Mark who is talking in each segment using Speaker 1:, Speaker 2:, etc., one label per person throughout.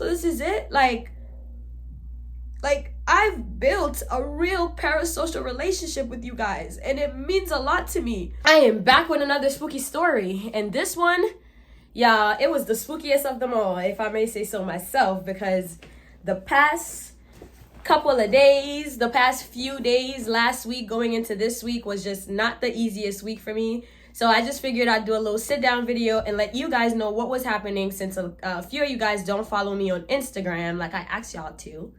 Speaker 1: So this is it? Like I've built a real parasocial relationship with you guys, and it means a lot to me. I am back with another spooky story, and this one, yeah, it was the spookiest of them all, if I may say so myself, because the past couple of days, the past few days, last week going into this week was just not the easiest week for me. So I just figured I'd do a little sit down video and let you guys know what was happening, since a few of you guys don't follow me on Instagram like I asked y'all to.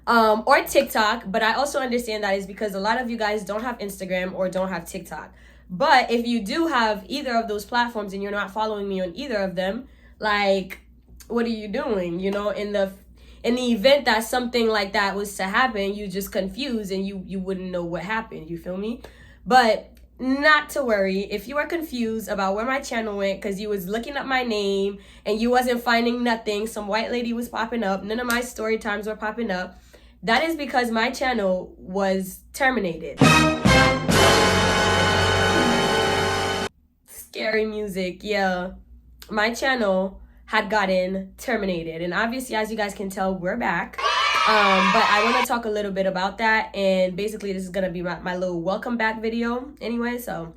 Speaker 1: Or TikTok, but I also understand that is because a lot of you guys don't have Instagram or don't have TikTok. But if you do have either of those platforms and you're not following me on either of them, like, what are you doing? You know, in the event that something like that was to happen, you just confused and you wouldn't know what happened. You feel me? But not to worry if you are confused about where my channel went, because you was looking up my name and you wasn't finding nothing. Some white lady was popping up. None of my story times were popping up. That is because my channel was terminated. Scary music, yeah. My channel had gotten terminated, and obviously, as you guys can tell, we're back. But I want to talk a little bit about that, and basically this is gonna be my little welcome back video anyway, so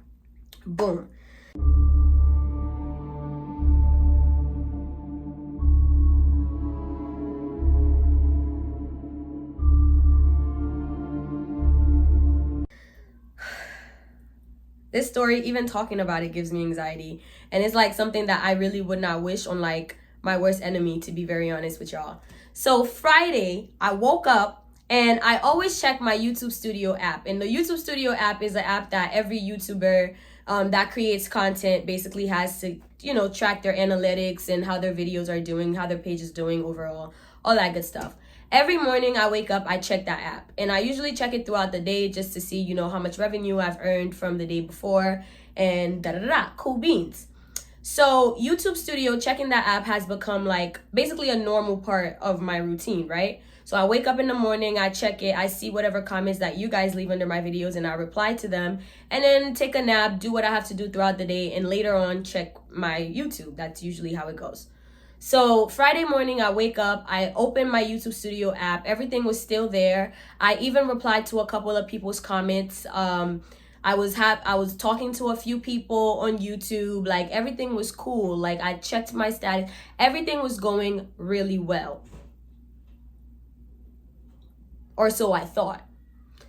Speaker 1: boom. This story, even talking about it, gives me anxiety. And it's like something that I really would not wish on like my worst enemy, to be very honest with y'all. So Friday, I woke up and I always check my YouTube Studio app. And the YouTube Studio app is an app that every YouTuber that creates content basically has to, you know, track their analytics and how their videos are doing, how their page is doing overall, all that good stuff. Every morning I wake up, I check that app, and I usually check it throughout the day just to see, you know, how much revenue I've earned from the day before and cool beans. So YouTube Studio, checking that app has become like basically a normal part of my routine, right? So I wake up in the morning, I check it, I see whatever comments that you guys leave under my videos and I reply to them, and then take a nap, do what I have to do throughout the day, and later on check my YouTube. That's usually how it goes. So Friday morning, I wake up, I open my YouTube Studio app, everything was still there. I even replied to a couple of people's comments. I was talking to a few people on YouTube, like everything was cool. Like I checked my status, everything was going really well. Or so I thought.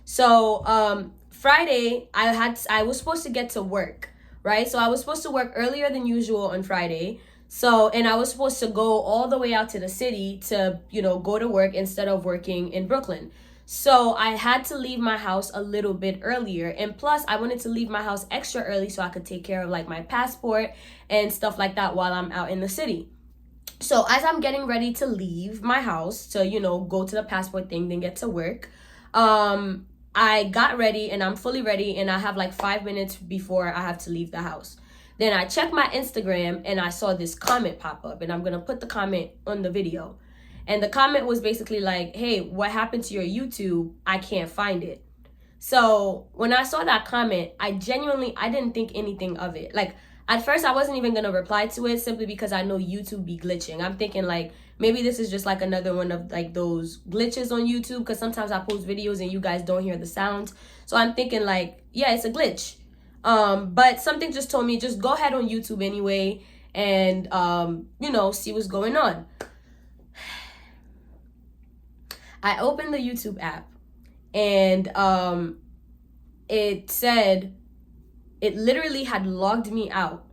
Speaker 1: So Friday, I was supposed to get to work, right? So I was supposed to work earlier than usual on Friday. So, and I was supposed to go all the way out to the city to, you know, go to work instead of working in Brooklyn. So I had to leave my house a little bit earlier. And plus, I wanted to leave my house extra early so I could take care of like my passport and stuff like that while I'm out in the city. So as I'm getting ready to leave my house to, you know, go to the passport thing, then get to work, I got ready and I'm fully ready, and I have like 5 minutes before I have to leave the house. Then I checked my Instagram and I saw this comment pop up, and I'm going to put the comment on the video. And the comment was basically like, hey, what happened to your YouTube? I can't find it. So when I saw that comment, I didn't think anything of it. Like at first I wasn't even going to reply to it, simply because I know YouTube be glitching. I'm thinking like, maybe this is just like another one of like those glitches on YouTube, because sometimes I post videos and you guys don't hear the sound. So I'm thinking like, yeah, it's a glitch. But something just told me, just go ahead on YouTube anyway and, you know, see what's going on. I opened the YouTube app and, it said, it literally had logged me out,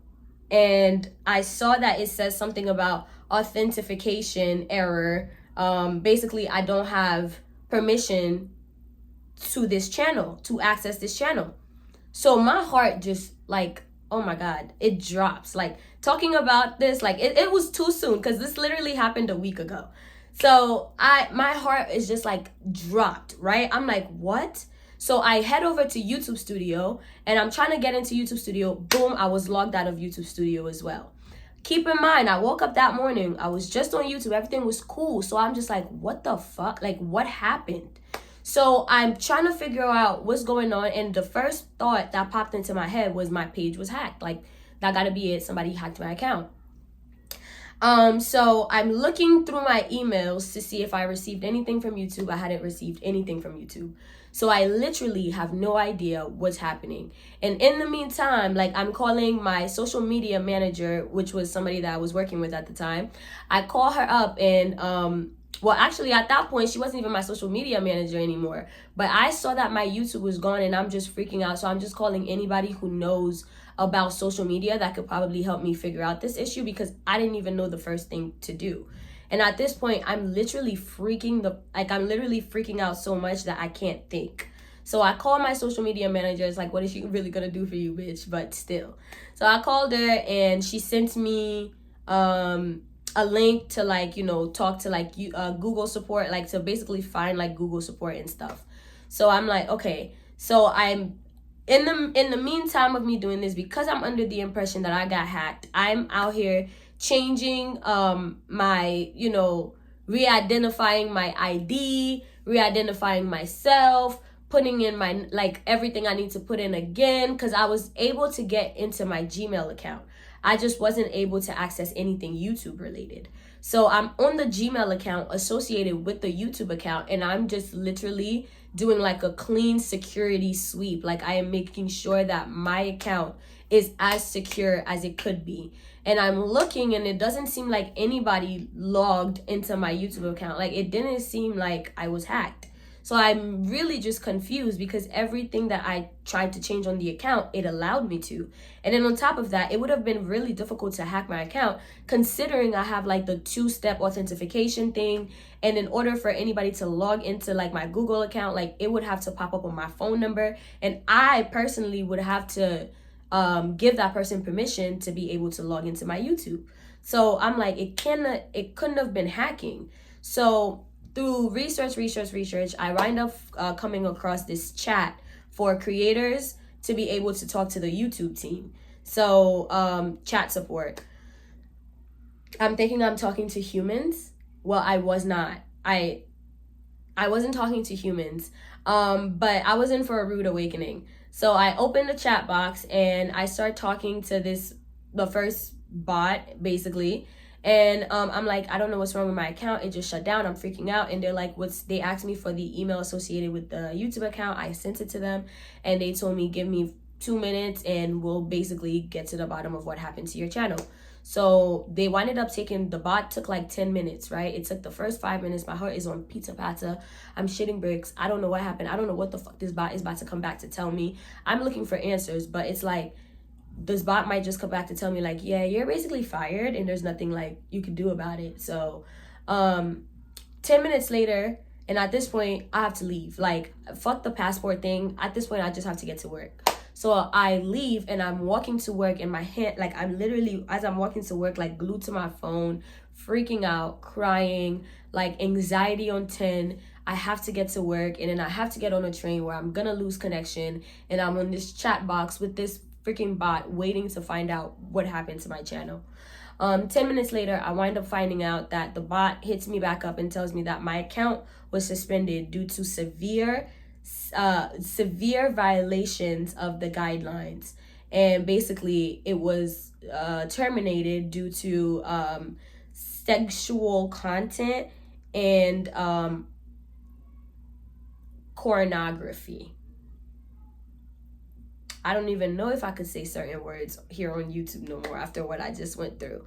Speaker 1: and I saw that it says something about authentication error. Basically I don't have permission to this channel, to access this channel. So my heart just like, oh my God, it drops. Like talking about this, like it was too soon, because this literally happened a week ago. So my heart is just like dropped, right? I'm like, what? So I head over to YouTube Studio and I'm trying to get into YouTube Studio. Boom, I was logged out of YouTube Studio as well. Keep in mind, I woke up that morning, I was just on YouTube, everything was cool. So I'm just like, what the fuck? Like, what happened? So I'm trying to figure out what's going on. And the first thought that popped into my head was my page was hacked. Like, that gotta be it. Somebody hacked my account. So I'm looking through my emails to see if I received anything from YouTube. I hadn't received anything from YouTube. So I literally have no idea what's happening. And in the meantime, like, I'm calling my social media manager, which was somebody that I was working with at the time. I call her up and well, actually, at that point, she wasn't even my social media manager anymore. But I saw that my YouTube was gone and I'm just freaking out. So I'm just calling anybody who knows about social media that could probably help me figure out this issue, because I didn't even know the first thing to do. And at this point, I'm literally freaking out so much that I can't think. So I called my social media manager. It's like, what is she really gonna do for you, bitch? But still. So I called her and she sent me a link to, like, you know, talk to, like, Google support, like, to basically find, like, Google support and stuff. So I'm like, okay. So I'm in the meantime of me doing this, because I'm under the impression that I got hacked, I'm out here changing my, you know, re-identifying my ID, re-identifying myself, putting in my, like, everything I need to put in again, because I was able to get into my Gmail account. I just wasn't able to access anything YouTube related. So I'm on the Gmail account associated with the YouTube account, and I'm just literally doing like a clean security sweep. Like, I am making sure that my account is as secure as it could be. And I'm looking and it doesn't seem like anybody logged into my YouTube account. Like, it didn't seem like I was hacked. So I'm really just confused, because everything that I tried to change on the account, it allowed me to. And then on top of that, it would have been really difficult to hack my account, considering I have like the 2-step authentication thing. And in order for anybody to log into like my Google account, like, it would have to pop up on my phone number. And I personally would have to give that person permission to be able to log into my YouTube. So I'm like, it couldn't have been hacking. So through research, I wind up coming across this chat for creators to be able to talk to the YouTube team. So chat support. I'm thinking I'm talking to humans. Well, I was not. I wasn't talking to humans, but I was in for a rude awakening. So I opened the chat box and I start talking to the first bot, basically. And I'm like, I don't know what's wrong with my account. It just shut down. I'm freaking out. And they're like, they asked me for the email associated with the YouTube account. I sent it to them and they told me, give me 2 minutes and we'll basically get to the bottom of what happened to your channel. So they winded up the bot took like 10 minutes, right? It took the first 5 minutes. My heart is on pizza pata. I'm shitting bricks. I don't know what happened. I don't know what the fuck this bot is about to come back to tell me. I'm looking for answers, but it's like, this bot might just come back to tell me like, yeah, you're basically fired and there's nothing like you can do about it. So 10 minutes later, and at this point I have to leave. Like, fuck the passport thing. At this point I just have to get to work. So I leave and I'm walking to work, and my hand, like, I'm literally, as I'm walking to work, like, glued to my phone, freaking out, crying, like, anxiety on 10. I have to get to work, and then I have to get on a train where I'm gonna lose connection, and I'm on this chat box with this freaking bot waiting to find out what happened to my channel. 10 minutes later, I wind up finding out that the bot hits me back up and tells me that my account was suspended due to severe violations of the guidelines. And basically it was terminated due to sexual content and pornography. I don't even know if I could say certain words here on YouTube no more after what I just went through.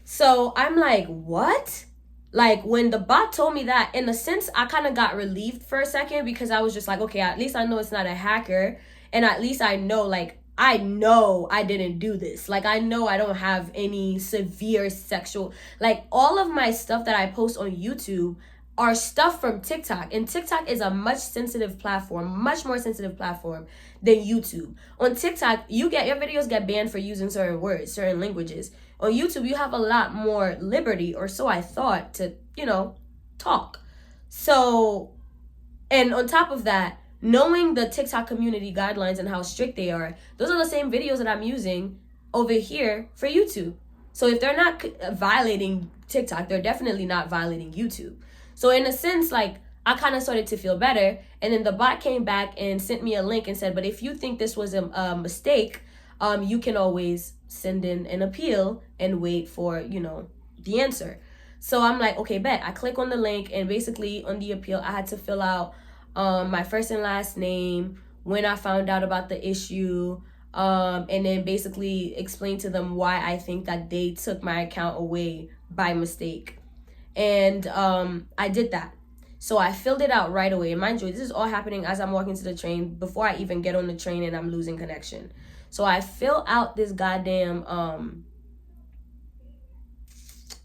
Speaker 1: So I'm like, what? Like, when the bot told me that, in a sense, I kind of got relieved for a second, because I was just like, okay, at least I know it's not a hacker. And at least I know, like, I know I didn't do this. Like, I know I don't have any severe sexual, like, all of my stuff that I post on YouTube are stuff from TikTok. And TikTok is a much more sensitive platform than YouTube. On TikTok, your videos get banned for using certain words, certain languages. On YouTube, you have a lot more liberty, or so I thought, to, talk. So, and on top of that, knowing the TikTok community guidelines and how strict they are, those are the same videos that I'm using over here for YouTube. So if they're not violating TikTok, they're definitely not violating YouTube. So in a sense, like, I kind of started to feel better. And then the bot came back and sent me a link and said, but if you think this was a mistake, you can always send in an appeal and wait for, the answer. So I'm like, okay, bet. I click on the link, and basically on the appeal, I had to fill out my first and last name, when I found out about the issue, and then basically explain to them why I think that they took my account away by mistake. And I did that. So I filled it out right away. And mind you, this is all happening as I'm walking to the train, before I even get on the train and I'm losing connection. So I fill out this goddamn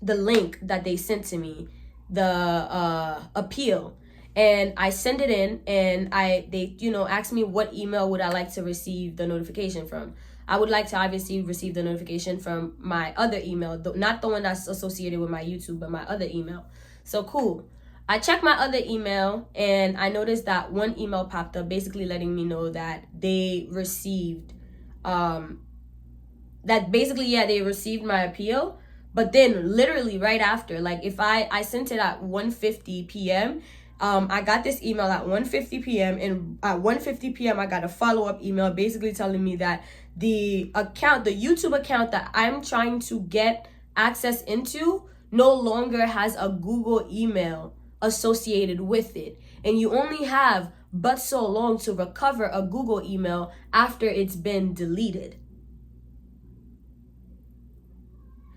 Speaker 1: the link that they sent to me, the appeal, and I send it in, and they ask me what email would I like to receive the notification from. I would like to obviously receive the notification from my other email, not the one that's associated with my YouTube, but my other email. So cool. I checked my other email, and I noticed that one email popped up basically letting me know that they received they received my appeal. But then literally right after, like if I sent it at 1:50 p.m., I got this email at 1:50 p.m. and at 1:50 p.m. I got a follow-up email basically telling me that the YouTube account that I'm trying to get access into no longer has a Google email associated with it. And you only have but so long to recover a Google email after it's been deleted.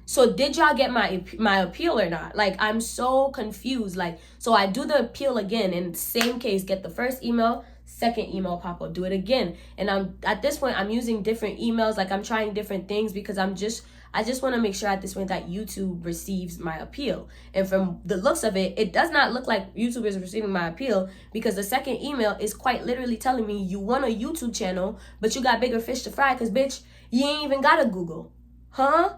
Speaker 1: So did y'all get my appeal or not? Like, I'm so confused. Like, so I do the appeal again, in the same case, get the first email, second email pop up, do it again. And at this point, I'm using different emails. Like, I'm trying different things because I just want to make sure at this point that YouTube receives my appeal. And from the looks of it, it does not look like YouTube is receiving my appeal, because the second email is quite literally telling me you want a YouTube channel, but you got bigger fish to fry because, bitch, you ain't even got a Google. Huh?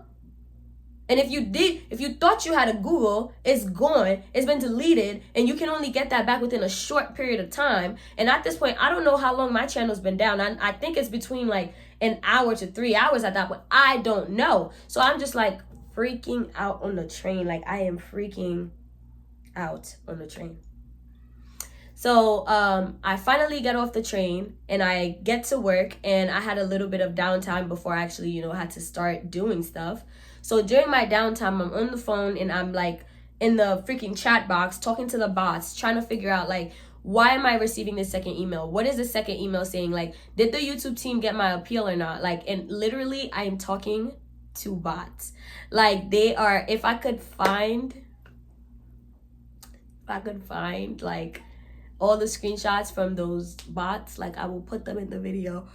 Speaker 1: And if you thought you had a Google, it's gone, it's been deleted, and you can only get that back within a short period of time. And at this point, I don't know how long my channel's been down. I think it's between like an hour to 3 hours at that point. I don't know. So I'm just like freaking out on the train. Like, I am freaking out on the train. So I finally get off the train and I get to work, and I had a little bit of downtime before I actually, had to start doing stuff. So during my downtime, I'm on the phone and I'm like in the freaking chat box talking to the bots, trying to figure out like, why am I receiving this second email? What is the second email saying? Like, did the YouTube team get my appeal or not? Like, and literally I am talking to bots. Like, they are, if I could find like all the screenshots from those bots, like I will put them in the video.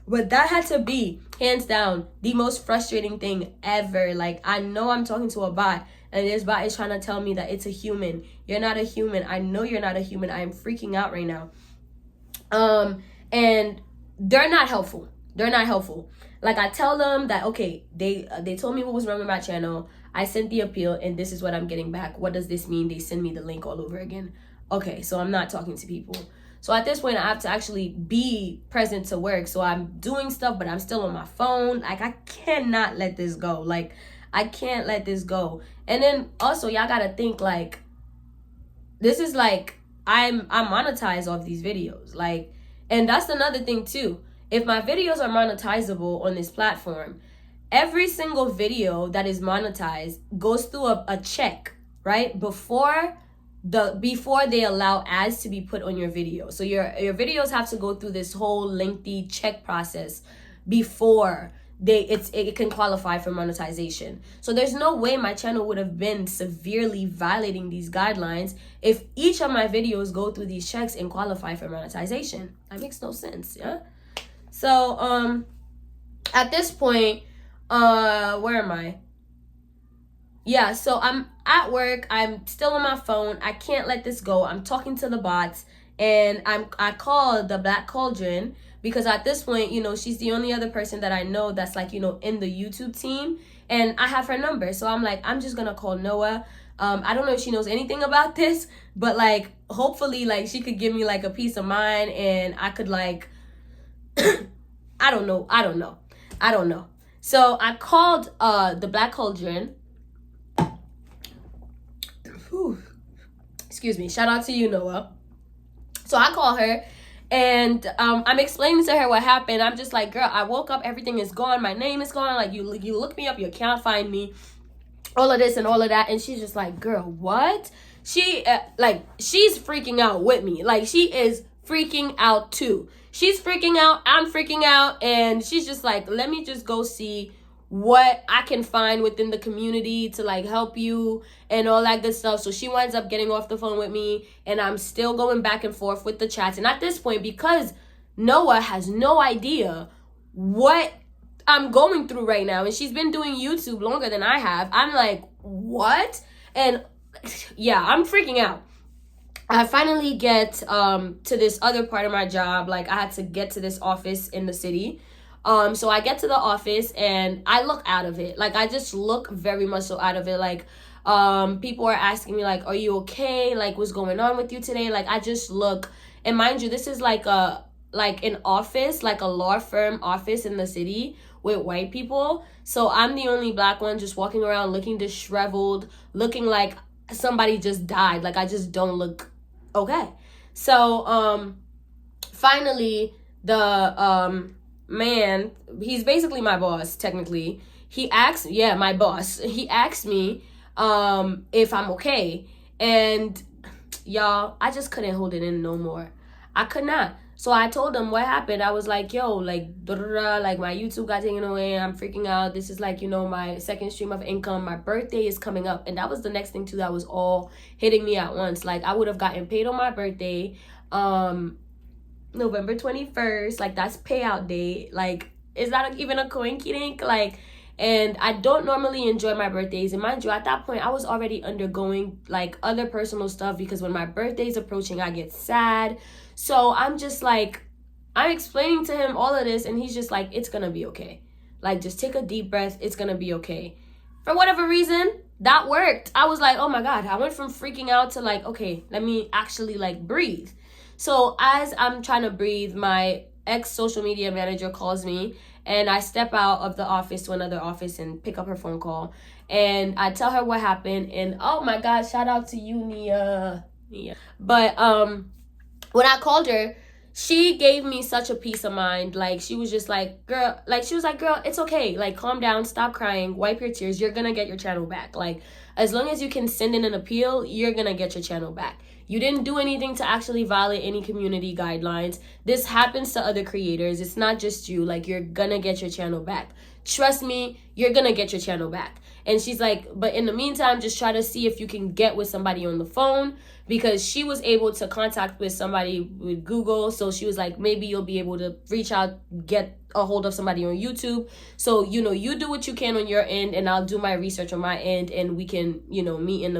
Speaker 1: But that had to be, hands down, the most frustrating thing ever. Like, I know I'm talking to a bot, and this bot is trying to tell me that it's a human. You're not a human. I know you're not a human. I am freaking out right now. And they're not helpful. Like, I tell them that, okay, they told me what was wrong with my channel. I sent the appeal, and this is what I'm getting back. What does this mean? They send me the link all over again. Okay, so I'm not talking to people. So at this point, I have to actually be present to work. So I'm doing stuff, but I'm still on my phone. Like, I cannot let this go. Like, I can't let this go. And then also, y'all gotta think, like, this is like, I monetize off these videos. Like, and that's another thing too. If my videos are monetizable on this platform, every single video that is monetized goes through a check, right? Before they allow ads to be put on your video. So your videos have to go through this whole lengthy check process before it can qualify for monetization. So there's no way my channel would have been severely violating these guidelines if each of my videos go through these checks and qualify for monetization. That makes no sense, yeah? So at this point, where am I? Yeah, so I'm at work. I'm still on my phone. I can't let this go. I'm talking to the bots, and I called the Black Cauldron because at this point, she's the only other person that I know that's like, in the YouTube team, and I have her number. So I'm like, I'm just gonna call Noah. I don't know if she knows anything about this, but like, hopefully, like, she could give me like a peace of mind, and I could like, I don't know. So I called the Black Cauldron. Excuse me, shout out to you, Noah. So I call her, And I'm explaining to her what happened. I'm just like, girl, I woke up, everything is gone, my name is gone, like you look me up, you can't find me, all of this and all of that. And she's just like, girl, what? She she's freaking out with me. Like, she is freaking out too. She's freaking out, I'm freaking out, and she's just like, let me just go see what I can find within the community to like help you and all that good stuff. So she winds up getting off the phone with me, and I'm still going back and forth with the chats. And at this point, because Noah has no idea what I'm going through right now, and she's been doing YouTube longer than I have, I'm like, what? And yeah, I'm freaking out. I finally get to this other part of my job. Like, I had to get to this office in the city. So I get to the office and I look out of it. Like, I just look very much so out of it. Like, people are asking me, like, are you okay? Like, what's going on with you today? Like, I just look. And mind you, this is like an office, like a law firm office in the city with white people. So I'm the only black one just walking around looking disheveled, looking like somebody just died. Like, I just don't look okay. So finally, the man, he's basically my boss technically, he asked, my boss, he asked me if I'm okay. And y'all, I just couldn't hold it in no more. I could not. So I told him what happened. I was like, yo, like, like my YouTube got taken away. I'm freaking out. This is like, my second stream of income. My birthday is coming up. And that was the next thing too that was all hitting me at once. Like, I would have gotten paid on my birthday, November 21st. Like, that's payout day. Like, is that even a coinkydink? Like, and I don't normally enjoy my birthdays. And mind you, at that point, I was already undergoing like other personal stuff, because when my birthday is approaching, I get sad. So I'm just like, I'm explaining to him all of this, and he's just like, it's gonna be okay. Like, just take a deep breath. It's gonna be okay. For whatever reason, that worked. I was like, oh my God, I went from freaking out to like, okay, let me actually like breathe. So as I'm trying to breathe, my ex-social media manager calls me, and I step out of the office to another office and pick up her phone call. And I tell her what happened. And oh my God, shout out to you, Nia. But when I called her, she gave me such a peace of mind. Like, she was just like, girl, it's okay. Like, calm down, stop crying, wipe your tears. You're gonna get your channel back. Like, as long as you can send in an appeal, you're gonna get your channel back. You didn't do anything to actually violate any community guidelines. This happens to other creators. It's not just you. Like, you're gonna get your channel back. Trust me, you're gonna get your channel back. And she's like, but in the meantime, just try to see if you can get with somebody on the phone, because she was able to contact with somebody with Google. So she was like, maybe you'll be able to reach out, get a hold of somebody on YouTube. So, you do what you can on your end, and I'll do my research on my end, and we can, meet in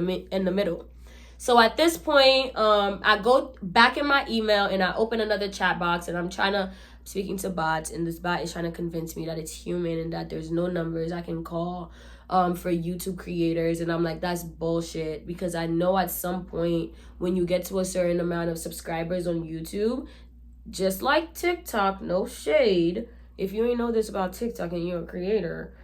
Speaker 1: the middle. So at this point, I go back in my email and I open another chat box, and I'm speaking to bots, and this bot is trying to convince me that it's human and that there's no numbers I can call for YouTube creators. And I'm like, that's bullshit, because I know at some point when you get to a certain amount of subscribers on YouTube, just like TikTok, no shade, if you ain't know this about TikTok and you're a creator,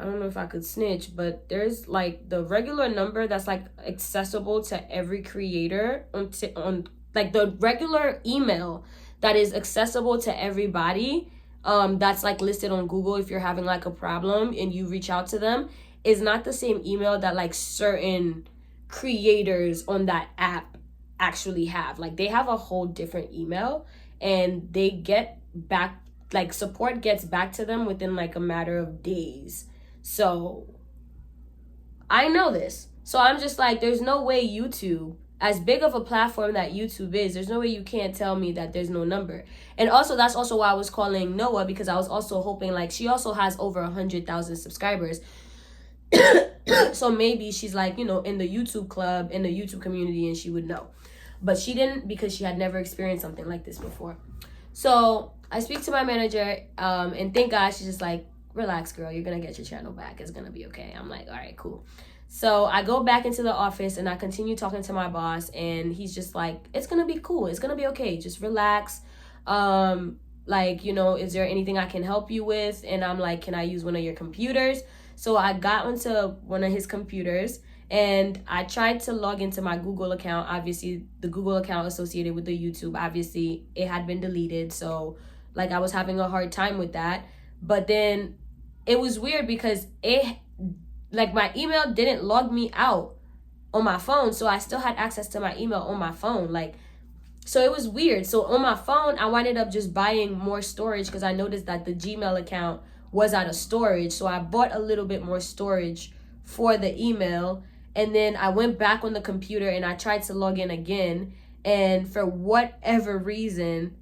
Speaker 1: I don't know if I could snitch, but there's like the regular number that's like accessible to every creator on like the regular email that is accessible to everybody, that's like listed on Google. If you're having like a problem and you reach out to them, is not the same email that like certain creators on that app actually have. Like, they have a whole different email, and they get back, like, support gets back to them within like a matter of days. So I know this. So I'm just like, there's no way YouTube, as big of a platform that YouTube is, there's no way you can't tell me that there's no number. And also, that's also why I was calling Noah, because I was also hoping, like, she also has over 100,000 subscribers. So maybe she's like, in the YouTube club, in the YouTube community, and she would know. But she didn't, because she had never experienced something like this before. So I speak to my manager, and thank God she's just like, relax, girl, you're gonna get your channel back, it's gonna be okay. I'm like, all right, cool. So I go back into the office and I continue talking to my boss, and he's just like, it's gonna be cool, it's gonna be okay, just relax. Like, is there anything I can help you with? And I'm like, can I use one of your computers? So I got onto one of his computers and I tried to log into my Google account. Obviously, the Google account associated with the YouTube, obviously, it had been deleted. So, like, I was having a hard time with that. But then it was weird because my email didn't log me out on my phone. So I still had access to my email on my phone. So it was weird. So on my phone, I winded up just buying more storage because I noticed that the Gmail account was out of storage. So I bought a little bit more storage for the email. And then I went back on the computer and I tried to log in again. And for whatever reason,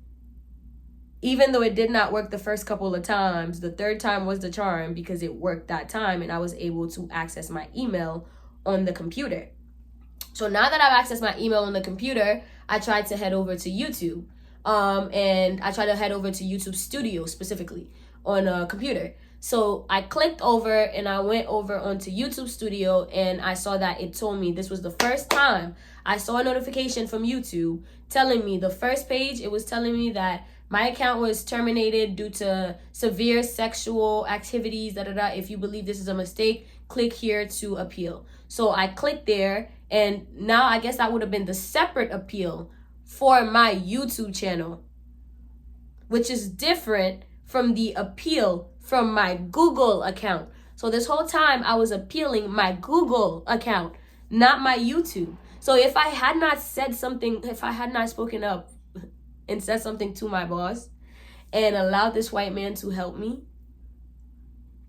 Speaker 1: even though it did not work the first couple of times, the third time was the charm because it worked that time and I was able to access my email on the computer. So now that I've accessed my email on the computer, I tried to head over to YouTube. And I tried to head over to YouTube Studio specifically on a computer. So I clicked over and I went over onto YouTube Studio and I saw that it told me this was the first time I saw a notification from YouTube telling me the first page, it was telling me that my account was terminated due to severe sexual activities, If you believe this is a mistake, click here to appeal. So I clicked there, and now I guess that would have been the separate appeal for my YouTube channel, which is different from the appeal from my Google account. So this whole time I was appealing my Google account, not my YouTube. So if I had not said something, if I had not spoken up and said something to my boss and allowed this white man to help me,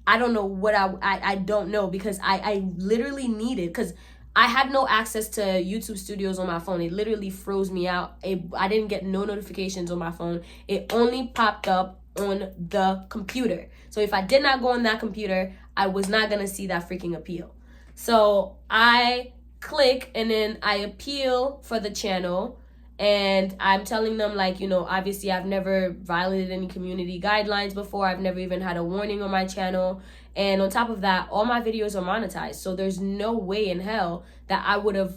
Speaker 1: I don't know what I don't know, because I literally needed, because I had no access to YouTube Studios on my phone. It literally froze me out. I didn't get no notifications on my phone. It only popped up on the computer. So if I did not go on that computer, I was not going to see that freaking appeal. So I click and then I appeal for the channel. And I'm telling them, obviously I've never violated any community guidelines before. I've never even had a warning on my channel. And on top of that, all my videos are monetized. So there's no way in hell that I would have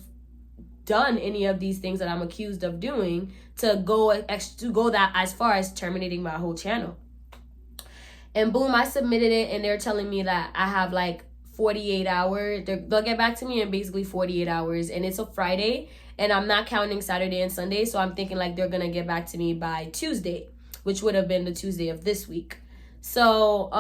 Speaker 1: done any of these things that I'm accused of doing to go that as far as terminating my whole channel. And boom, I submitted it and they're telling me that I have 48 hours. They'll get back to me in basically 48 hours. And it's a Friday. And I'm not counting Saturday and Sunday, so I'm thinking they're going to get back to me by Tuesday, which would have been the Tuesday of this week. So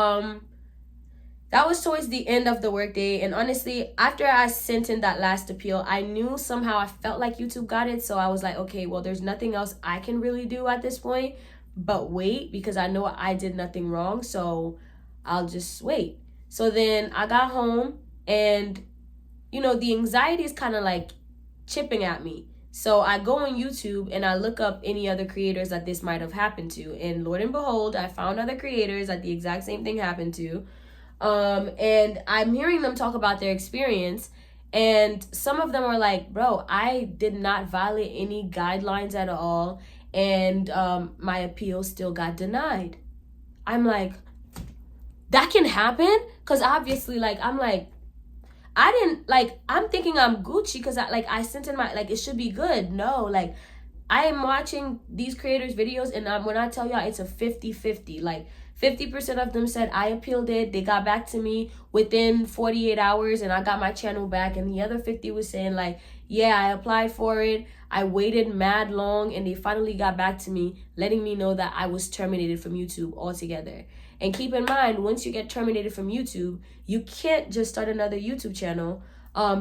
Speaker 1: that was towards the end of the workday. And honestly, after I sent in that last appeal, I knew somehow, I felt like YouTube got it. So I was like, okay, well, there's nothing else I can really do at this point but wait, because I know I did nothing wrong. So I'll just wait. So then I got home and, the anxiety is kind of chipping at me. So I go on YouTube and I look up any other creators that this might have happened to. And Lord and behold, I found other creators that the exact same thing happened to. And I'm hearing them talk about their experience. And some of them are like, bro, I did not violate any guidelines at all. And my appeal still got denied. I'm like, that can happen? Because obviously, I didn't, I'm thinking I'm Gucci because I sent in my, it should be good. No, I am watching these creators' videos and when I tell y'all, it's a 50-50. 50% of them said I appealed it. They got back to me within 48 hours and I got my channel back. And the other 50 was saying yeah, I applied for it. I waited mad long and they finally got back to me, letting me know that I was terminated from YouTube altogether. And keep in mind, once you get terminated from YouTube, you can't just start another YouTube channel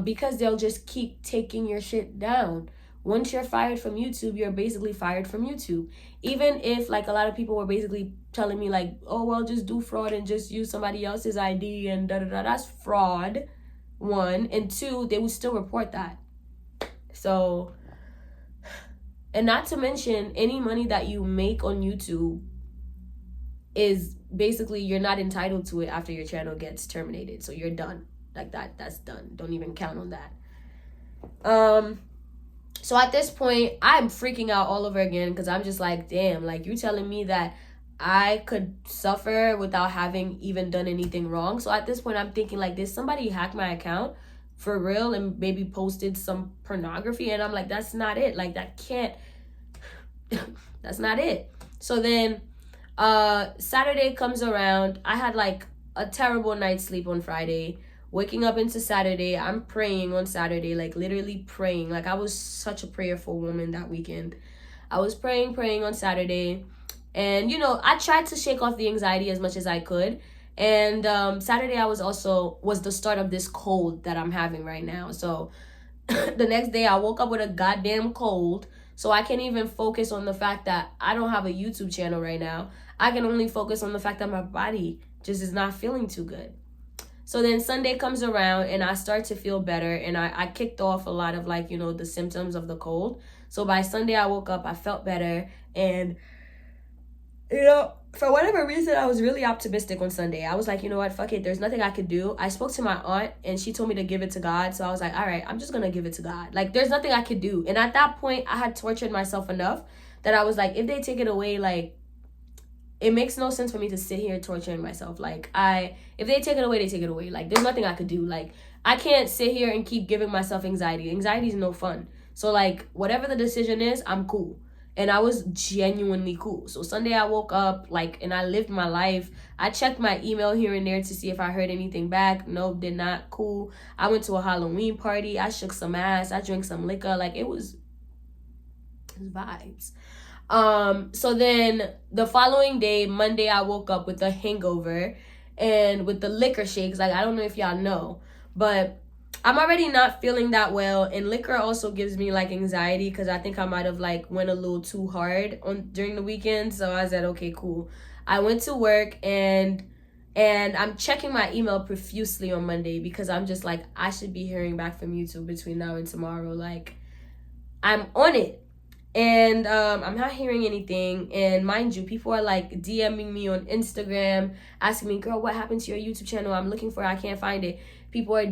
Speaker 1: because they'll just keep taking your shit down. Once you're fired from YouTube, you're basically fired from YouTube. Even if a lot of people were basically telling me oh, well, just do fraud and just use somebody else's ID and da-da-da. That's fraud, one. And two, they would still report that. So, and not to mention, any money that you make on YouTube is basically, you're not entitled to it after your channel gets terminated. So you're done. That's done. Don't even count on that. So at this point, I'm freaking out all over again because I'm just damn, you're telling me that I could suffer without having even done anything wrong. So at this point, I'm thinking did somebody hack my account for real and maybe posted some pornography? And I'm that's not it. That can't, that's not it. So then Saturday comes around. I had a terrible night's sleep on Friday. Waking up into Saturday, I'm praying on Saturday, like literally praying. Like I was such a prayerful woman that weekend. I was praying on Saturday. And, I tried to shake off the anxiety as much as I could. And Saturday was the start of this cold that I'm having right now. So the next day I woke up with a goddamn cold. So I can't even focus on the fact that I don't have a YouTube channel right now. I can only focus on the fact that my body just is not feeling too good. So then Sunday comes around and I start to feel better, and I kicked off a lot of the symptoms of the cold. So by Sunday I woke up, I felt better, and for whatever reason, I was really optimistic on Sunday. I was like, you know what, fuck it, there's nothing I could do. I spoke to my aunt and she told me to give it to God. So I was like, all right, I'm just gonna give it to God. Like, there's nothing I could do. And at that point, I had tortured myself enough that I was like, if they take it away, like, it makes no sense for me to sit here torturing myself. Like, if they take it away, they take it away. Like, there's nothing I could do. Like, I can't sit here and keep giving myself anxiety. Anxiety is no fun. So, like, whatever the decision is, I'm cool. And I was genuinely cool. So Sunday I woke up, and I lived my life. I checked my email here and there to see if I heard anything back. Nope, did not. Cool. I went to a Halloween party. I shook some ass. I drank some liquor. Like, it was vibes. So then the following day, Monday, I woke up with a hangover and with the liquor shakes. Like, I don't know if y'all know, but I'm already not feeling that well, and liquor also gives me anxiety because I think I might have went a little too hard during the weekend. So I said, okay, cool. I went to work and I'm checking my email profusely on Monday because I'm just like, I should be hearing back from YouTube between now and tomorrow. Like, I'm on it. And I'm not hearing anything. And mind you, people are DMing me on Instagram, asking me, girl, what happened to your YouTube channel? I'm looking for it. I can't find it. People are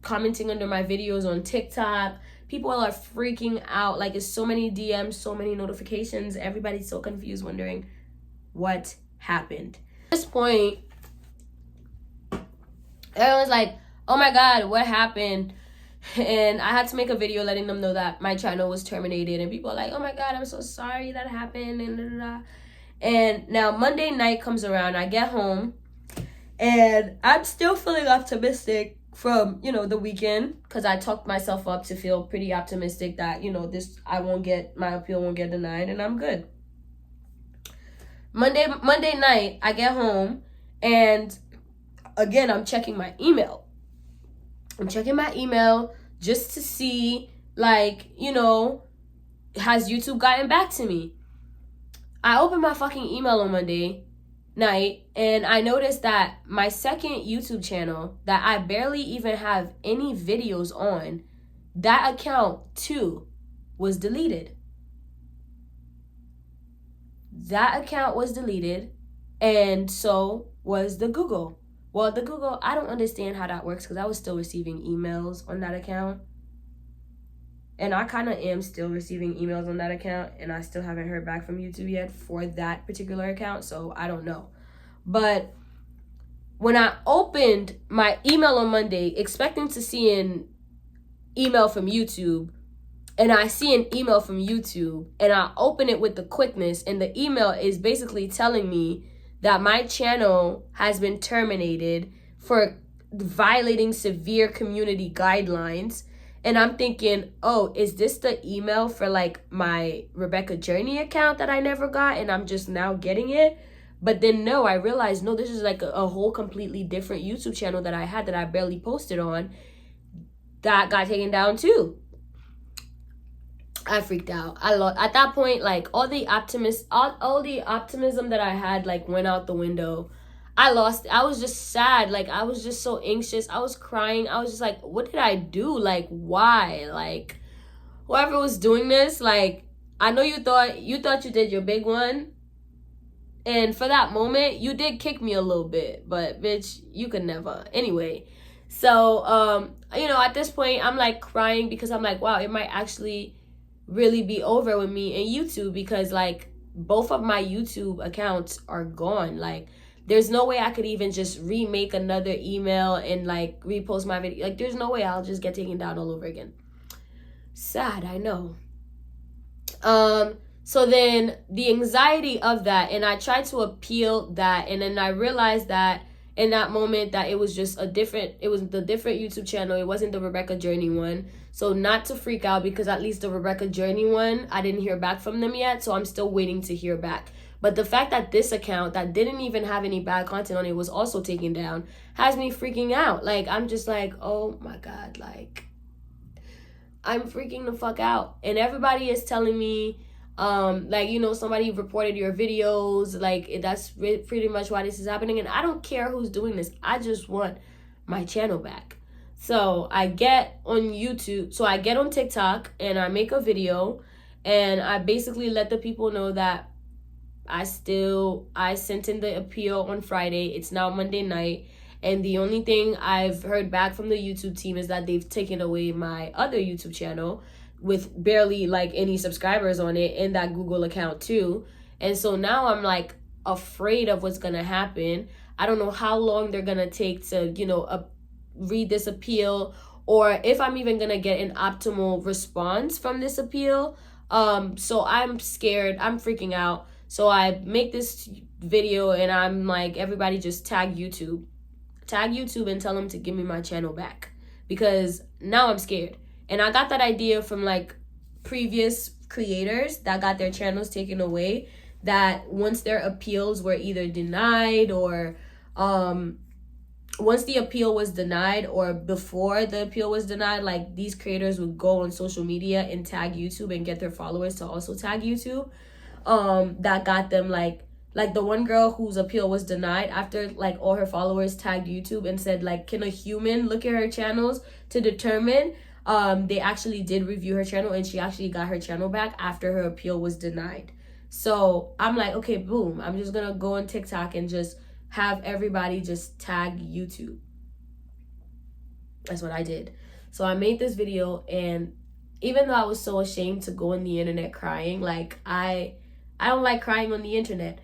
Speaker 1: commenting under my videos on TikTok. People are freaking out. It's so many DMs, so many notifications. Everybody's so confused, wondering what happened. At this point, everyone's like, oh my God, what happened? And I had to make a video letting them know that my channel was terminated. And people are like, oh my God, I'm so sorry that happened. And da, da, da. And now Monday night comes around. I get home. And I'm still feeling optimistic from, the weekend. Because I talked myself up to feel pretty optimistic that, my appeal won't get denied. And I'm good. Monday night, I get home. And again, I'm checking my email. I'm checking my email just to see, has YouTube gotten back to me? I opened my fucking email on Monday night, and I noticed that my second YouTube channel that I barely even have any videos on, that account too was deleted. That account was deleted, and so was the Google. Well, the Google, I don't understand how that works because I was still receiving emails on that account. And I kind of am still receiving emails on that account, and I still haven't heard back from YouTube yet for that particular account, so I don't know. But when I opened my email on Monday, expecting to see an email from YouTube, and I see an email from YouTube, and I open it with the quickness, and the email is basically telling me that my channel has been terminated for violating severe community guidelines. And I'm thinking, oh, is this the email for my Rebecca Journey account that I never got and I'm just now getting it? But then no, I realized, no, this is a whole completely different YouTube channel that I had that I barely posted on that got taken down too. I freaked out. At that point, all the optimism that I had went out the window. I lost. I was just sad. I was just so anxious. I was crying. I was just like, what did I do? Why? Whoever was doing this, I know you thought you did your big one. And for that moment, you did kick me a little bit, but bitch, you could never. Anyway, so at this point, I'm crying because I'm like, wow, it might actually really be over with me and YouTube because both of my YouTube accounts are gone. There's no way I could even just remake another email and repost my video. There's no way I'll just get taken down all over again. Sad, I know. So then the anxiety of that, and I tried to appeal that, and then I realized that in that moment that it was just it was the different YouTube channel. It wasn't the Rebecca Journey one. So not to freak out, because at least the Rebecca Journey one, I didn't hear back from them yet. So I'm still waiting to hear back. But the fact that this account that didn't even have any bad content on it was also taken down has me freaking out. Like, I'm just like, oh my God, like, I'm freaking the fuck out. And everybody is telling me, like, you know, somebody reported your videos, like, that's pretty much why this is happening. And I don't care who's doing this. I just want my channel back. So I get on YouTube, so I get on TikTok and I make a video, and I basically let the people know that I sent in the appeal on Friday. It's now Monday night. And the only thing I've heard back from the YouTube team is that they've taken away my other YouTube channel with barely like any subscribers on it, and that Google account too. And so now I'm like afraid of what's going to happen. I don't know how long they're going to take to, you know, read this appeal, or if I'm even going to get an optimal response from this appeal. So I'm scared. I'm freaking out. So I make this video and I'm like, everybody just tag YouTube and tell them to give me my channel back, because now I'm scared. And I got that idea from like previous creators that got their channels taken away, that once their appeals were either denied, or once the appeal was denied, or before the appeal was denied, like, these creators would go on social media and tag YouTube and get their followers to also tag YouTube. That got them like the one girl whose appeal was denied, after like all her followers tagged YouTube and said, like, can a human look at her channels to determine, they actually did review her channel, and she actually got her channel back after her appeal was denied. So I'm like, okay, boom, I'm just gonna go on TikTok and just have everybody just tag YouTube. That's what I did. So I made this video, and even though I was so ashamed to go on the internet crying, like, I don't like crying on the internet,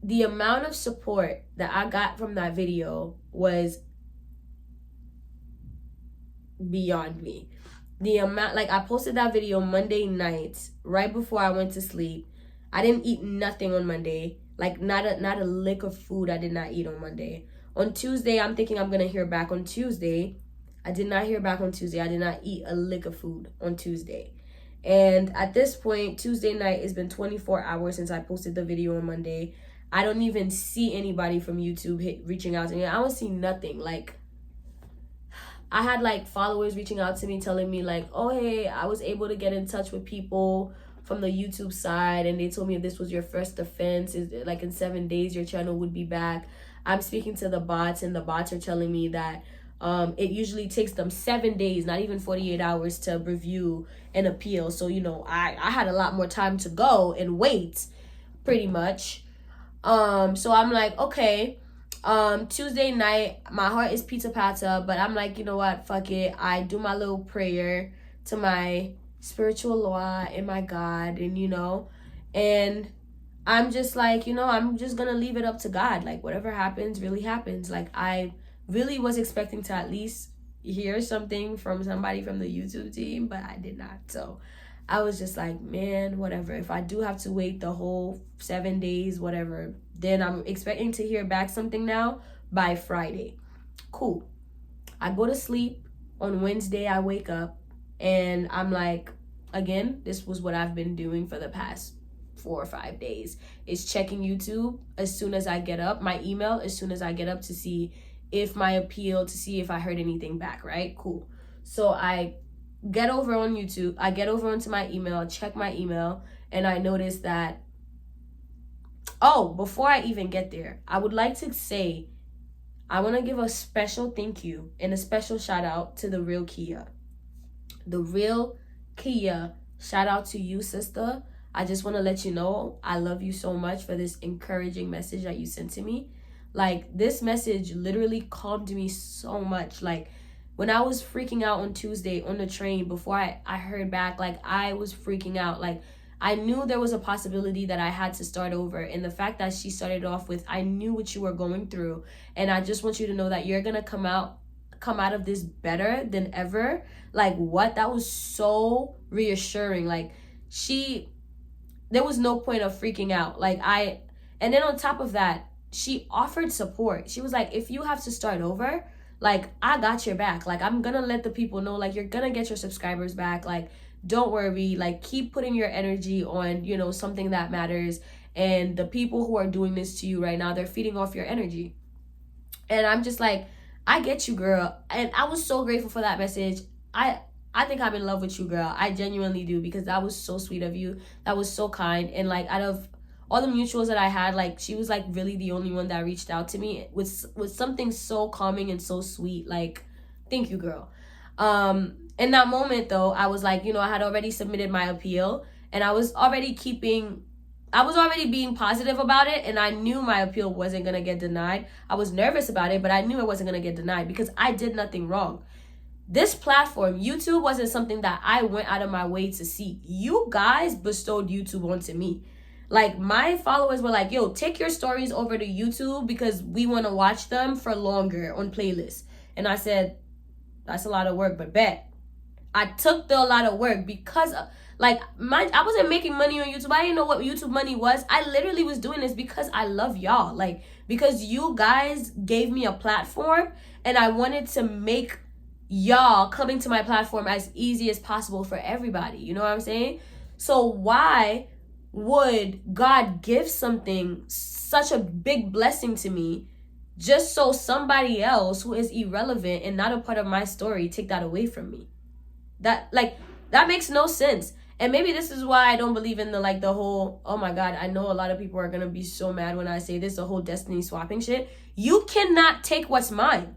Speaker 1: the amount of support that I got from that video was beyond me. The amount, like, I posted that video Monday night, right before I went to sleep. I didn't eat nothing on Monday. Like, not a lick of food I did not eat on Monday. On Tuesday, I'm thinking I'm gonna hear back on Tuesday. I did not hear back on Tuesday. I did not eat a lick of food on Tuesday. And at this point, Tuesday night, it's been 24 hours since I posted the video on Monday. I don't even see anybody from YouTube reaching out to me. I don't see nothing. Like, I had like followers reaching out to me telling me like, oh, hey, I was able to get in touch with people from the YouTube side, and they told me if this was your first offense, like in 7 days your channel would be back. I'm speaking to the bots, and the bots are telling me that it usually takes them 7 days, not even 48 hours, to review an appeal. So, you know, I had a lot more time to go and wait, pretty much. So I'm like, okay. Tuesday night, my heart is pizza pata, but I'm like, you know what, fuck it. I do my little prayer to my spiritual law and my God, and you know, and I'm just like, you know, I'm just gonna leave it up to God. Like, whatever happens really happens. Like, I really was expecting to at least hear something from somebody from the YouTube team, but I did not. So I was just like, man, whatever. If I do have to wait the whole 7 days, whatever, then I'm expecting to hear back something now by Friday. Cool. I go to sleep. On Wednesday, I wake up, and I'm like, again, this was what I've been doing for the past 4 or 5 days, is checking YouTube as soon as I get up, my email as soon as I get up, to see if my appeal, to see if I heard anything back, right? Cool. So I get over on YouTube, I get over onto my email, check my email, and I notice that, oh, before I even get there, I would like to say, I want to give a special thank you and a special shout out to the real Kia. The real Kia, shout out to you, sister. I just want to let you know I love you so much for this encouraging message that you sent to me. Like, this message literally calmed me so much. Like, when I was freaking out on Tuesday on the train, before I heard back, like, I was freaking out. Like, I knew there was a possibility that I had to start over. And the fact that she started off with, I knew what you were going through, and I just want you to know that you're going to come out of this better than ever. Like, what? That was so reassuring. Like, she there was no point of freaking out. And then on top of that, she offered support. She was like, if you have to start over, like, I got your back. Like, I'm gonna let the people know, like, you're gonna get your subscribers back. Like, don't worry. Like, keep putting your energy on, you know, something that matters. And the people who are doing this to you right now, they're feeding off your energy. And I'm just like, I get you, girl. And I was so grateful for that message. I think I'm in love with you, girl. I genuinely do, because that was so sweet of you. That was so kind. And like, out of all the mutuals that I had, like, she was like really the only one that reached out to me with something so calming and so sweet. Like, thank you, girl. In that moment though, I was like, you know, I had already submitted my appeal, and I was already being positive about it, and I knew my appeal wasn't gonna get denied. I was nervous about it, but I knew it wasn't gonna get denied because I did nothing wrong. This platform, YouTube, wasn't something that I went out of my way to seek. You guys bestowed YouTube onto me. Like, my followers were like, yo, take your stories over to YouTube because we want to watch them for longer on playlists. And I said, that's a lot of work, but bet. I took a lot of work because I wasn't making money on YouTube. I didn't know what YouTube money was. I literally was doing this because I love y'all. Like, because you guys gave me a platform, and I wanted to make y'all coming to my platform as easy as possible for everybody. You know what I'm saying? So why would God give something, such a big blessing to me, just so somebody else who is irrelevant and not a part of my story take that away from me? That makes no sense. And maybe this is why I don't believe in the whole, oh my God, I know a lot of people are gonna be so mad when I say this, the whole destiny swapping shit. You cannot take what's mine.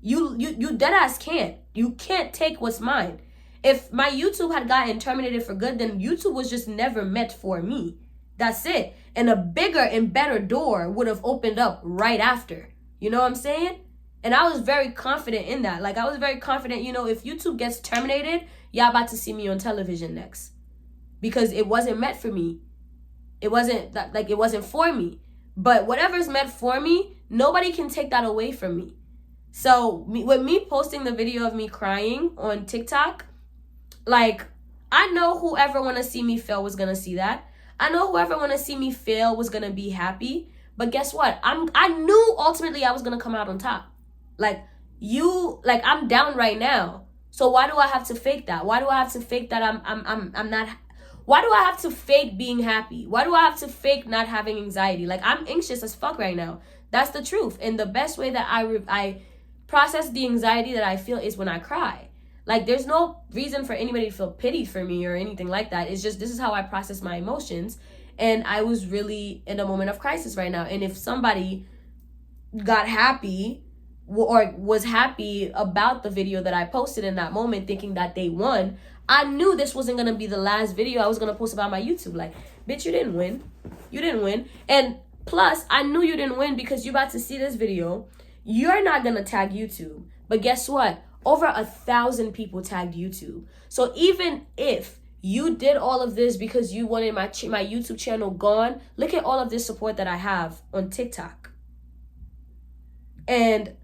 Speaker 1: You deadass can't. You can't take what's mine. If my YouTube had gotten terminated for good, then YouTube was just never meant for me. That's it. And a bigger and better door would have opened up right after. You know what I'm saying? And I was very confident in that. Like, I was very confident, you know, if YouTube gets terminated, y'all about to see me on television next. Because it wasn't meant for me. It wasn't for me. But whatever's meant for me, nobody can take that away from me. So with me posting the video of me crying on TikTok, like, I know whoever want to see me fail was going to see that. I know whoever want to see me fail was going to be happy. But guess what? I knew ultimately I was going to come out on top. I'm down right now. So why do I have to fake that? Why do I have to fake that I'm not? Why do I have to fake being happy? Why do I have to fake not having anxiety? Like, I'm anxious as fuck right now. That's the truth. And the best way that I process the anxiety that I feel is when I cry. Like, there's no reason for anybody to feel pity for me or anything like that. It's just, this is how I process my emotions. And I was really in a moment of crisis right now. And if somebody got happy or was happy about the video that I posted in that moment, thinking that they won, I knew this wasn't going to be the last video I was going to post about my YouTube. Like, bitch, you didn't win. You didn't win. And plus, I knew you didn't win because you're about to see this video. You're not going to tag YouTube. But guess what? Over 1,000 people tagged YouTube. So even if you did all of this because you wanted my YouTube channel gone, look at all of this support that I have on TikTok. And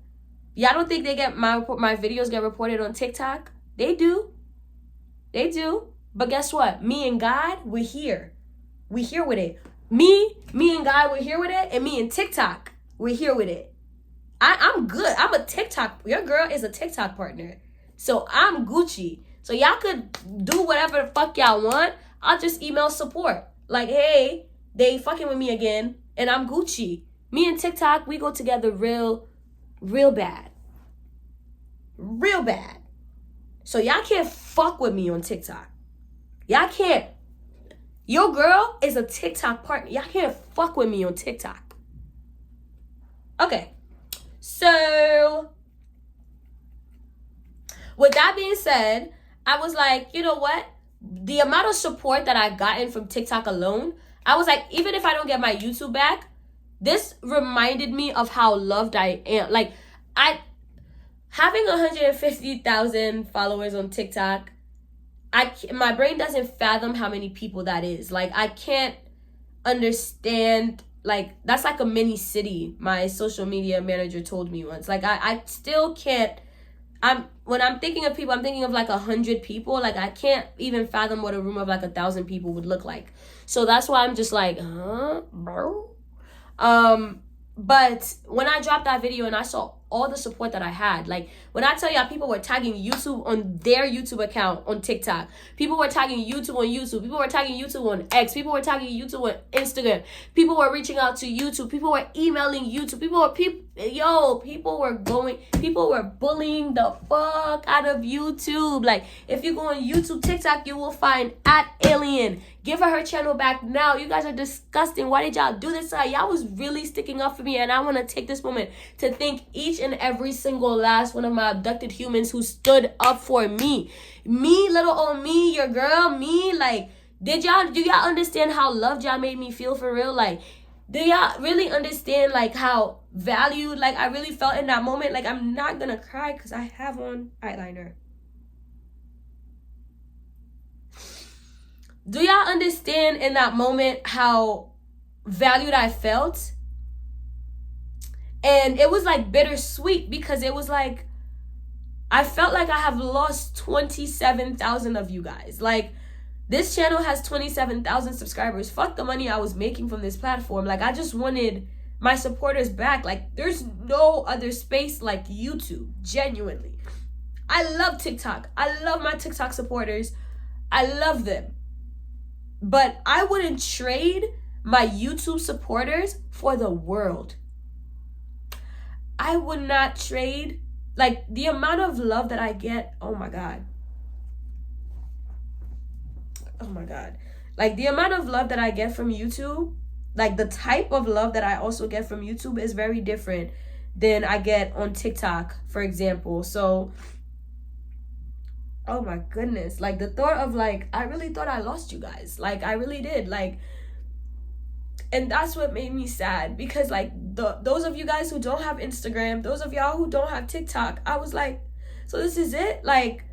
Speaker 1: y'all don't think they get my videos get reported on TikTok? They do. They do. But guess what? Me and God, we're here. We're here with it. Me and God, we're here with it. And me and TikTok, we're here with it. I'm good. I'm a TikTok. Your girl is a TikTok partner. So I'm Gucci. So y'all could do whatever the fuck y'all want. I'll just email support. Like, hey, they fucking with me again. And I'm Gucci. Me and TikTok, we go together real bad. Real bad. So y'all can't fuck with me on TikTok. Y'all can't. Your girl is a TikTok partner. Y'all can't fuck with me on TikTok. Okay. So, with that being said, I was like, you know what? The amount of support that I've gotten from TikTok alone, I was like, even if I don't get my YouTube back, this reminded me of how loved I am. Like, having 150,000 followers on TikTok, my brain doesn't fathom how many people that is. Like, I can't understand. Like, that's like a mini city, my social media manager told me once. Like, I still can't when I'm thinking of people, I'm thinking of like 100 people. Like, I can't even fathom what a room of like 1,000 people would look like. So that's why I'm just like, bro. But when I dropped that video and I saw all the support that I had, like, when I tell y'all, people were tagging YouTube on their YouTube account on TikTok. People were tagging YouTube on YouTube. People were tagging YouTube on X. People were tagging YouTube on Instagram. People were reaching out to YouTube. People were emailing YouTube. People were bullying the fuck out of YouTube. Like, if you go on YouTube, TikTok, you will find @alien. Give her channel back now. You guys are disgusting. Why did y'all do this? Y'all was really sticking up for me, and I want to take this moment to thank each and every single last one of my abducted humans who stood up for me. Me, little old me, your girl, me. Like, do y'all understand how loved y'all made me feel for real? Like, do y'all really understand like how valued like I really felt in that moment? Like, I'm not gonna cry because I have on eyeliner. Do y'all understand in that moment how valued I felt? And it was like bittersweet because it was like I felt like I have lost 27,000 of you guys. Like, this channel has 27,000 subscribers. Fuck the money I was making from this platform. Like, I just wanted my supporters back. Like, there's no other space like YouTube, genuinely. I love TikTok. I love my TikTok supporters. I love them. But I wouldn't trade my YouTube supporters for the world. I would not trade, like, the amount of love that I get. Oh my God. Oh my God. Like, the amount of love that I get from YouTube, like the type of love that I also get from YouTube is very different than I get on TikTok, for example. So, oh my goodness. Like, the thought of like, I really thought I lost you guys. Like, I really did. Like, and that's what made me sad because like those of you guys who don't have Instagram, those of y'all who don't have TikTok, I was like, so this is it? Like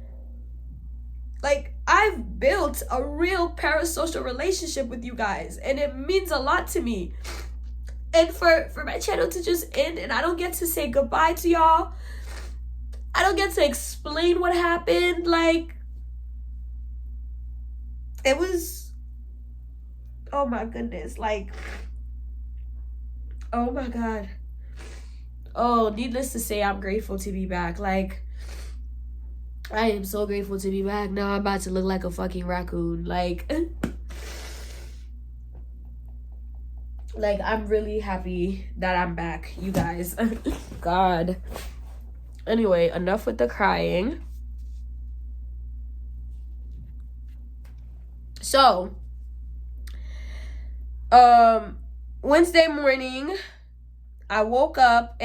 Speaker 1: I've built a real parasocial relationship with you guys, and it means a lot to me. And for my channel to just end and I don't get to say goodbye to y'all, I don't get to explain what happened, like, it was, oh my goodness, like, oh my God. Oh, needless to say, I'm grateful to be back. Like, I am so grateful to be back. Now I'm about to look like a fucking raccoon. Like, like, I'm really happy that I'm back, you guys. God. Anyway, enough with the crying. So, Wednesday morning, I woke up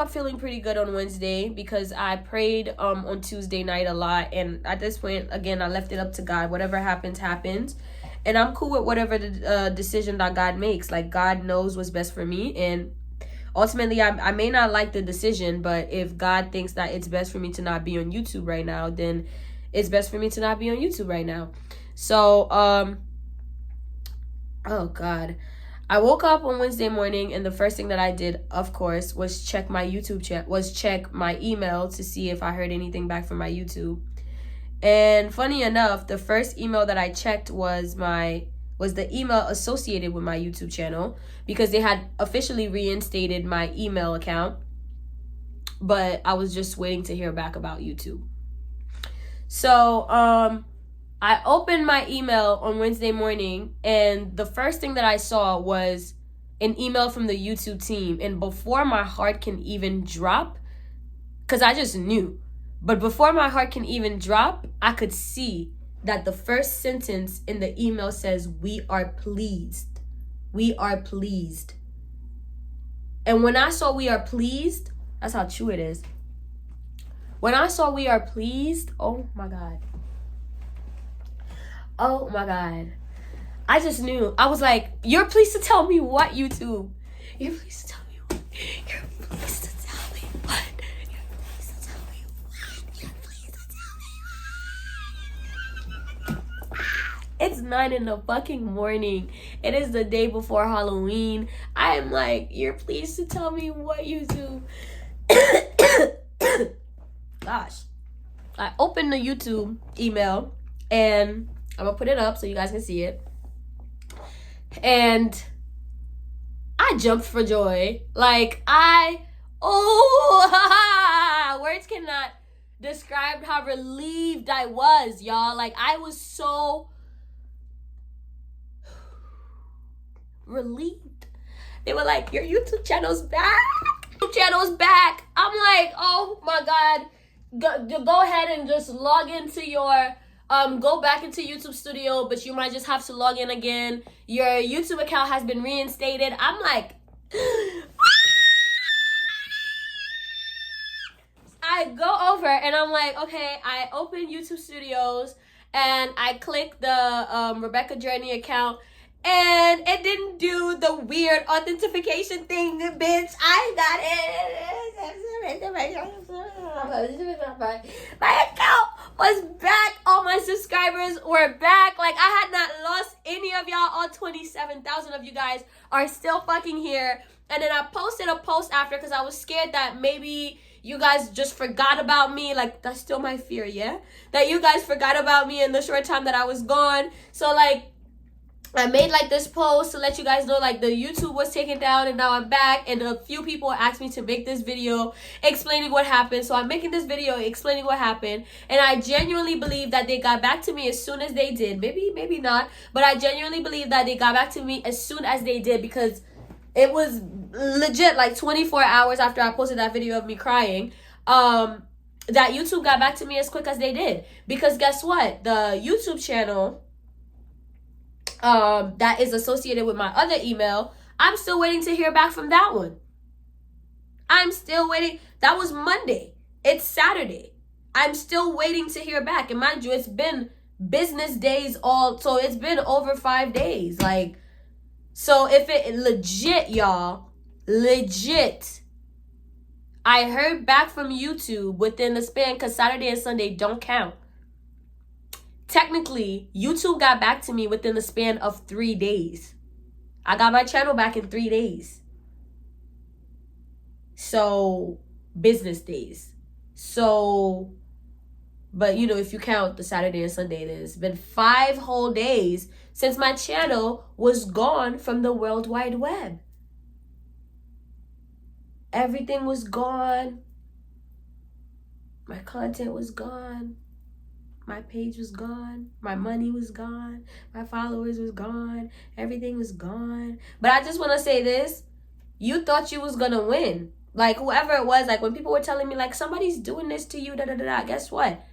Speaker 1: feeling pretty good on Wednesday because I prayed on Tuesday night a lot, and at this point, again, I left it up to God. Whatever happens, happens, and I'm cool with whatever the decision that God makes. Like, God knows what's best for me, and ultimately, I may not like the decision, but if God thinks that it's best for me to not be on YouTube right now, then it's best for me to not be on YouTube right now. So, oh God. I woke up on Wednesday morning, and the first thing that I did, of course, was check my YouTube chat, was check my email to see if I heard anything back from my YouTube. And funny enough, the first email that I checked was the email associated with my YouTube channel, because they had officially reinstated my email account, but I was just waiting to hear back about YouTube. So, I opened my email on Wednesday morning, and the first thing that I saw was an email from the YouTube team. And before my heart can even drop, because I just knew, but before my heart can even drop, I could see that the first sentence in the email says, "We are pleased. We are pleased." And when I saw "we are pleased," that's how true it is. When I saw "we are pleased," oh my God. Oh my God. I just knew. I was like, you're pleased to tell me what, YouTube? You're pleased to tell me what? You're pleased to tell me what? You're pleased to tell me what? You're pleased to tell me what? It's 9 in the fucking morning. It is the day before Halloween. I am like, you're pleased to tell me what, YouTube? Gosh. I opened the YouTube email, and I'm gonna put it up so you guys can see it. And I jumped for joy. Like, words cannot describe how relieved I was, y'all. Like, I was so relieved. They were like, your YouTube channel's back. YouTube channel's back. I'm like, oh my God. Go ahead and just log into your go back into YouTube Studio, but you might just have to log in again. Your YouTube account has been reinstated. I'm like, I go over and I'm like, okay, I open YouTube Studios and I click the Rebecca Journey account, and it didn't do the weird authentication thing, bitch. I got it. My account was back. All my subscribers were back. Like, I had not lost any of y'all. All 27,000 of you guys are still fucking here. And then I posted a post after because I was scared that maybe you guys just forgot about me. Like, that's still my fear, yeah? That you guys forgot about me in the short time that I was gone. So, like, I made like this post to let you guys know like the YouTube was taken down and now I'm back, and a few people asked me to make this video explaining what happened. So I'm making this video explaining what happened, and I genuinely believe that they got back to me as soon as they did. Maybe not, but I genuinely believe that they got back to me as soon as they did, because it was legit like 24 hours after I posted that video of me crying. That YouTube got back to me as quick as they did, because guess what? The YouTube channel that is associated with my other email, I'm still waiting to hear back from that one. I'm still waiting. That was Monday. It's Saturday. I'm still waiting to hear back. And mind you, it's been business days so it's been over 5 days. Like, so if it legit, y'all, legit, I heard back from YouTube within the span, because Saturday and Sunday don't count. Technically, YouTube got back to me within the span of 3 days. I got my channel back in 3 days. So, business days. So, but you know, if you count the Saturday and Sunday, it's been 5 whole days since my channel was gone from the World Wide Web. Everything was gone. My content was gone. My page was gone. My money was gone. My followers was gone. Everything was gone. But I just want to say this. You thought you was going to win. Like, whoever it was, like, when people were telling me, like, somebody's doing this to you, da-da-da-da, guess what?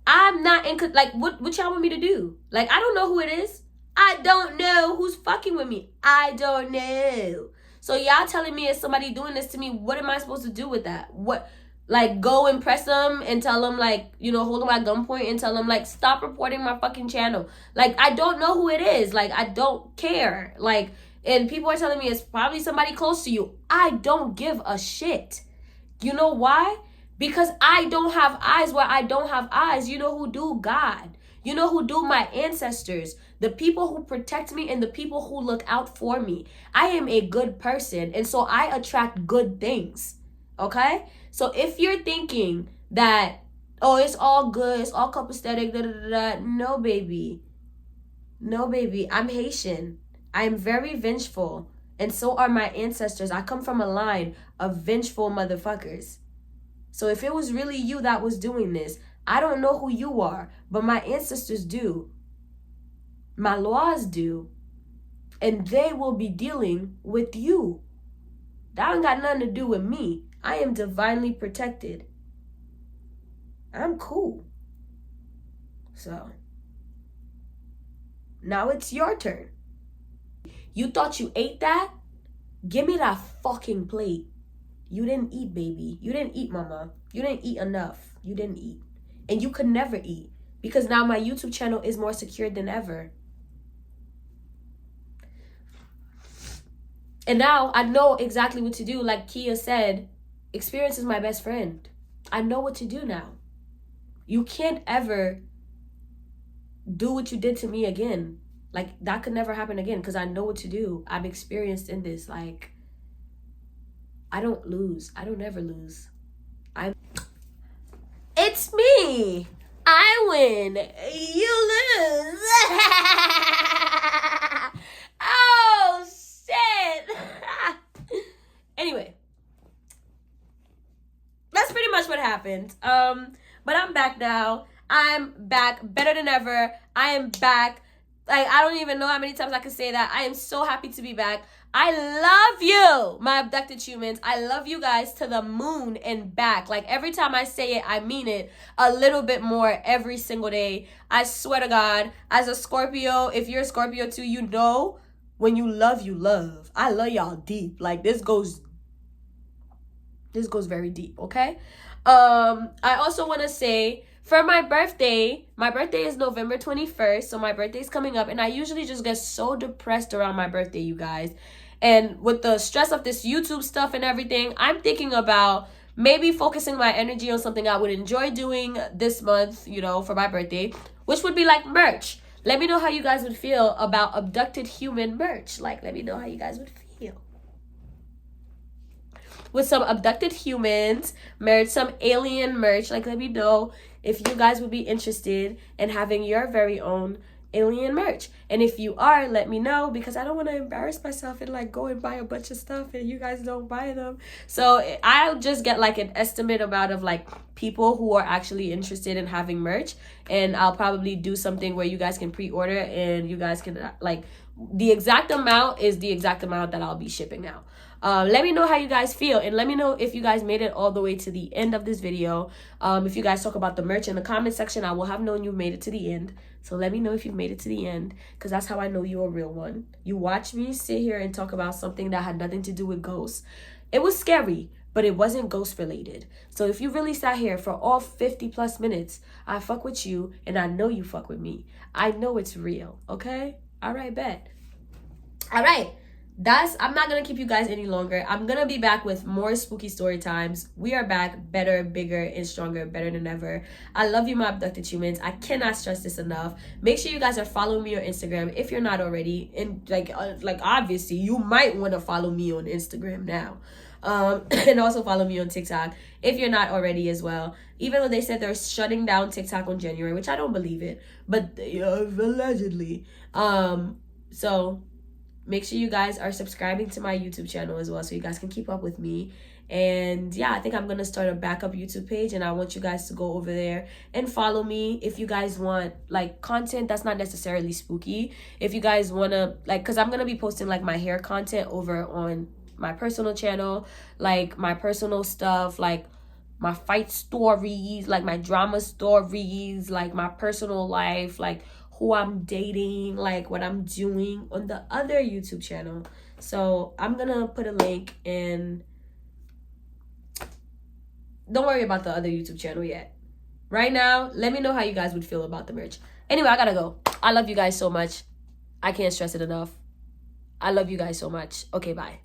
Speaker 1: I'm not in, like, what y'all want me to do? Like, I don't know who it is. I don't know who's fucking with me. I don't know. So y'all telling me it's somebody doing this to me, what am I supposed to do with that? What? Like, go and press them and tell them, like, you know, hold them at gunpoint and tell them, like, stop reporting my fucking channel. Like, I don't know who it is. Like, I don't care. Like, and people are telling me it's probably somebody close to you. I don't give a shit. You know why? Because I don't have eyes where I don't have eyes. You know who do? God. You know who do? My ancestors. The people who protect me and the people who look out for me. I am a good person, and so I attract good things. Okay? So if you're thinking that, oh, it's all good, it's all copacetic, no, baby. No, baby. I'm Haitian. I am very vengeful. And so are my ancestors. I come from a line of vengeful motherfuckers. So if it was really you that was doing this, I don't know who you are, but my ancestors do. My laws do. And they will be dealing with you. That ain't got nothing to do with me. I am divinely protected. I'm cool. So, now it's your turn. You thought you ate that? Give me that fucking plate. You didn't eat, baby. You didn't eat, mama. You didn't eat enough. You didn't eat. And you could never eat, because now my YouTube channel is more secure than ever. And now I know exactly what to do. Like Kia said, experience is my best friend. I know what to do now. You can't ever do what you did to me again. Like, that could never happen again, because I know what to do. I'm experienced in this. Like, I don't lose. I don't ever lose. It's It's me. I win. You lose. Oh, shit. Anyway. That's pretty much what happened. But I'm back now. I'm back better than ever. I am back. Like, I don't even know how many times I can say that. I am so happy to be back. I love you, my abducted humans. I love you guys to the moon and back. Like, every time I say it, I mean it a little bit more every single day. I swear to God, as a Scorpio, if you're a Scorpio too, you know when you love, you love. I love y'all deep. Like, this goes very deep, okay? I also want to say, for my birthday is November 21st, so my birthday's coming up, and I usually just get so depressed around my birthday, you guys. And with the stress of this YouTube stuff and everything, I'm thinking about maybe focusing my energy on something I would enjoy doing this month, you know, for my birthday, which would be like merch. Let me know how you guys would feel about abducted human merch. Like, let me know how you guys would feel. With some abducted humans merch, some alien merch. Like, let me know if you guys would be interested in having your very own alien merch. And if you are, let me know, because I don't want to embarrass myself and like go and buy a bunch of stuff and you guys don't buy them. So I'll just get like an estimate amount of like people who are actually interested in having merch, and I'll probably do something where you guys can pre-order and you guys can like, the exact amount is the exact amount that I'll be shipping out. Let me know how you guys feel, and let me know if you guys made it all the way to the end of this video. If you guys talk about the merch in the comment section, I will have known you made it to the end. So let me know if you've made it to the end, because that's how I know you're a real one. You watch me sit here and talk about something that had nothing to do with ghosts. It was scary, but it wasn't ghost related. So if you really sat here for all 50 plus minutes, I fuck with you, and I know you fuck with me. I know it's real, okay? All right, bet. All right. I'm not gonna keep you guys any longer. I'm gonna be back with more spooky story times. We are back better, bigger, and stronger, better than ever. I love you, my abducted humans. I cannot stress this enough. Make sure you guys are following me on Instagram if you're not already. And like obviously you might want to follow me on Instagram now. And also follow me on TikTok if you're not already as well. Even though they said they're shutting down TikTok on January, which I don't believe it, but allegedly. So make sure you guys are subscribing to my YouTube channel as well, so you guys can keep up with me. And yeah, I think I'm gonna start a backup YouTube page, and I want you guys to go over there and follow me if you guys want like content that's not necessarily spooky. If you guys wanna like, because I'm gonna be posting like my hair content over on my personal channel, like my personal stuff, like my fight stories, like my drama stories, like my personal life, like who I'm dating, like what I'm doing on the other YouTube channel. So I'm gonna put a link, and don't worry about the other YouTube channel yet. Right now, let me know how you guys would feel about the merch. Anyway, I gotta go. I love you guys so much. I can't stress it enough. I love you guys so much. Okay, bye.